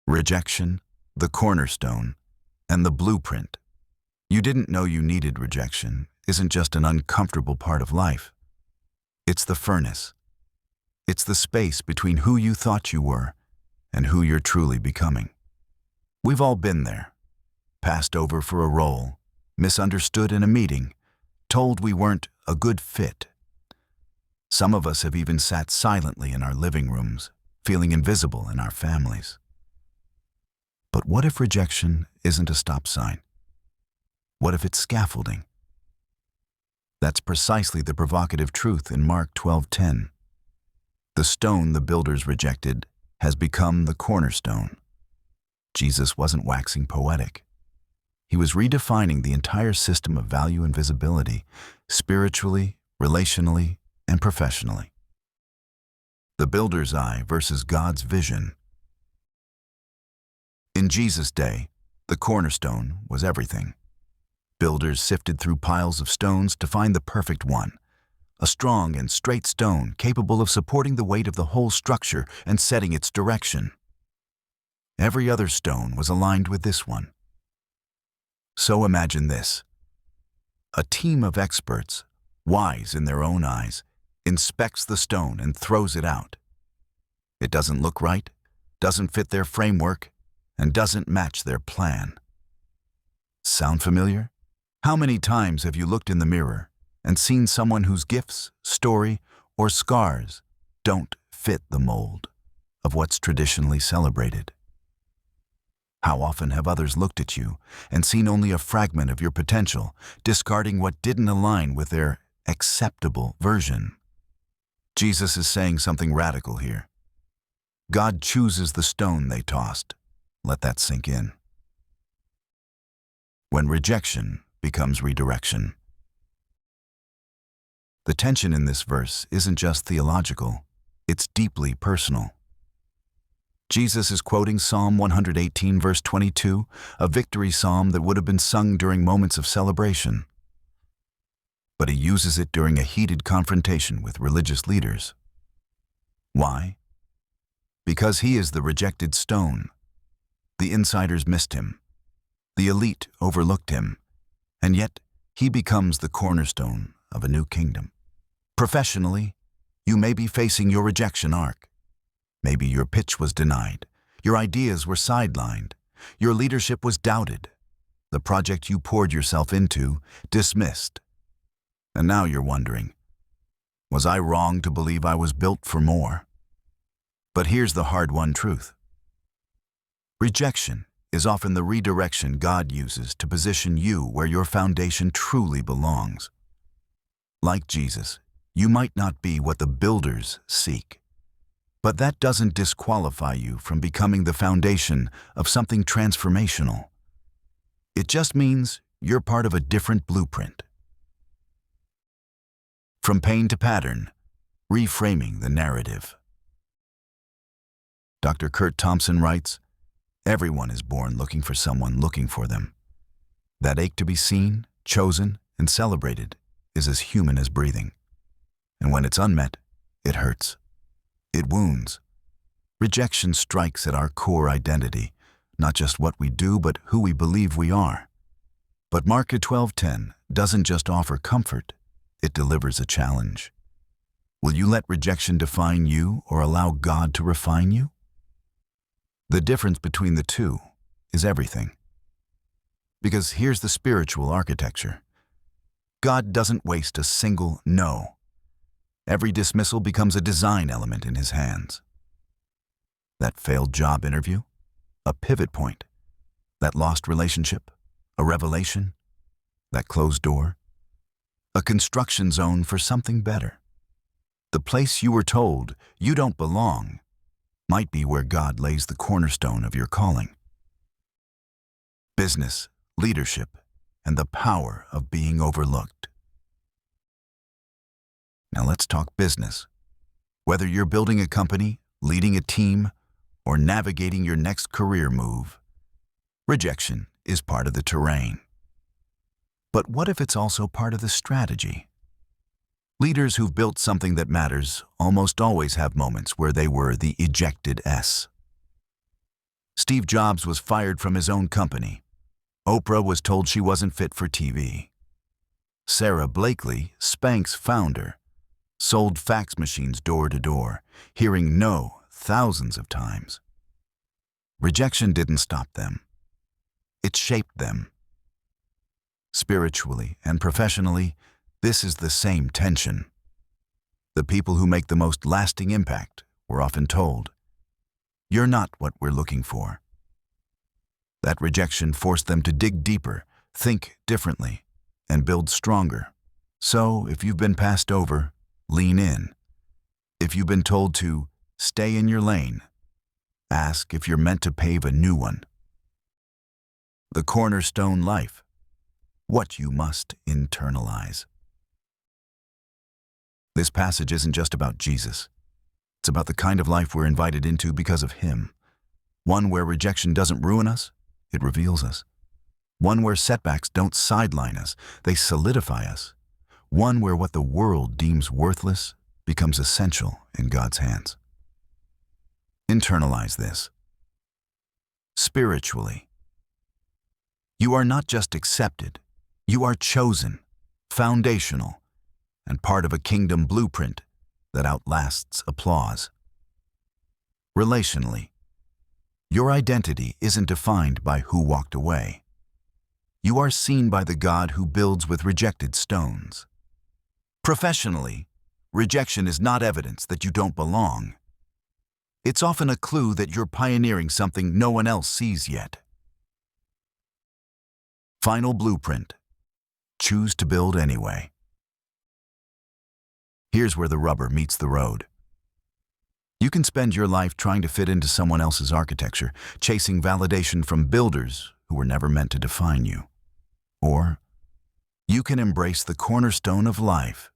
Rejection, the cornerstone, and the blueprint. You didn't know you needed rejection isn't just an uncomfortable part of life. It's the furnace. It's the space between who you thought you were and who you're truly becoming. We've all been there. Passed over for a role, misunderstood in a meeting, told we weren't a good fit. Some of us have even sat silently in our living rooms, feeling invisible in our families. But what if rejection isn't a stop sign? What if it's scaffolding? That's precisely the provocative truth in Mark 12:10. The stone the builders rejected has become the cornerstone. Jesus wasn't waxing poetic. He was redefining the entire system of value and visibility, spiritually, relationally, and professionally. The builder's eye versus God's vision. In Jesus' day, the cornerstone was everything. Builders sifted through piles of stones to find the perfect one, a strong and straight stone capable of supporting the weight of the whole structure and setting its direction. Every other stone was aligned with this one. So imagine this. A team of experts, wise in their own eyes, inspects the stone and throws it out. It doesn't look right, doesn't fit their framework, and doesn't match their plan. Sound familiar? How many times have you looked in the mirror and seen someone whose gifts, story, or scars don't fit the mold of what's traditionally celebrated? How often have others looked at you and seen only a fragment of your potential, discarding what didn't align with their acceptable version? Jesus is saying something radical here. God chooses the stone they tossed. Let that sink in. When rejection becomes redirection. The tension in this verse isn't just theological, it's deeply personal. Jesus is quoting Psalm 118, verse 22, a victory psalm that would have been sung during moments of celebration. But he uses it during a heated confrontation with religious leaders. Why? Because he is the rejected stone. The insiders missed him. The elite overlooked him. And yet, he becomes the cornerstone of a new kingdom. Professionally, you may be facing your rejection arc. Maybe your pitch was denied, your ideas were sidelined, your leadership was doubted, the project you poured yourself into dismissed. And now you're wondering, was I wrong to believe I was built for more? But here's the hard-won truth. Rejection is often the redirection God uses to position you where your foundation truly belongs. Like Jesus, you might not be what the builders seek. But that doesn't disqualify you from becoming the foundation of something transformational. It just means you're part of a different blueprint. From pain to pattern, reframing the narrative. Dr. Kurt Thompson writes, "Everyone is born looking for someone looking for them. That ache to be seen, chosen, and celebrated is as human as breathing. And when it's unmet, it hurts. It wounds. Rejection strikes at our core identity, not just what we do, but who we believe we are. But Mark 12:10 doesn't just offer comfort, it delivers a challenge. Will you let rejection define you or allow God to refine you? The difference between the two is everything. Because here's the spiritual architecture. God doesn't waste a single no. Every dismissal becomes a design element in his hands. That failed job interview, a pivot point. That lost relationship, a revelation. That closed door, a construction zone for something better. The place you were told you don't belong might be where God lays the cornerstone of your calling. Business, leadership, and the power of being overlooked. Now let's talk business. Whether you're building a company, leading a team, or navigating your next career move, rejection is part of the terrain. But what if it's also part of the strategy? Leaders who've built something that matters almost always have moments where they were the ejected S. Steve Jobs was fired from his own company. Oprah was told she wasn't fit for TV. Sarah Blakely, Spanx founder, sold fax machines door to door, hearing no thousands of times. Rejection didn't stop them. It shaped them. Spiritually and professionally, this is the same tension. The people who make the most lasting impact were often told, "You're not what we're looking for." That rejection forced them to dig deeper, think differently, and build stronger. So, if you've been passed over, lean in. If you've been told to stay in your lane, ask if you're meant to pave a new one. The Cornerstone life. What you must internalize. This passage isn't just about Jesus. It's about the kind of life we're invited into because of Him. One where rejection doesn't ruin us, it reveals us. One where setbacks don't sideline us, they solidify us. One where what the world deems worthless becomes essential in God's hands. Internalize this. Spiritually, you are not just accepted, you are chosen, foundational, and part of a kingdom blueprint that outlasts applause. Relationally, your identity isn't defined by who walked away. You are seen by the God who builds with rejected stones. Professionally, rejection is not evidence that you don't belong. It's often a clue that you're pioneering something no one else sees yet. Final blueprint. Choose to build anyway. Here's where the rubber meets the road. You can spend your life trying to fit into someone else's architecture, chasing validation from builders who were never meant to define you. Or you can embrace the cornerstone of life.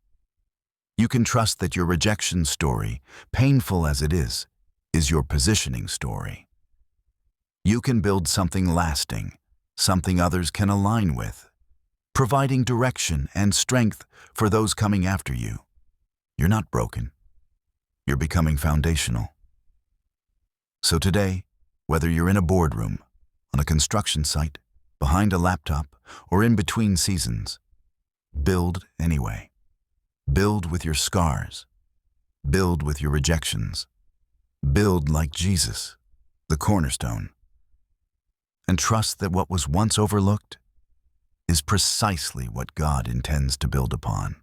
You can trust that your rejection story, painful as it is your positioning story. You can build something lasting, something others can align with, providing direction and strength for those coming after you. You're not broken. You're becoming foundational. So today, whether you're in a boardroom, on a construction site, behind a laptop, or in between seasons, build anyway. Build with your scars. Build with your rejections. Build like Jesus, the cornerstone. And trust that what was once overlooked is precisely what God intends to build upon.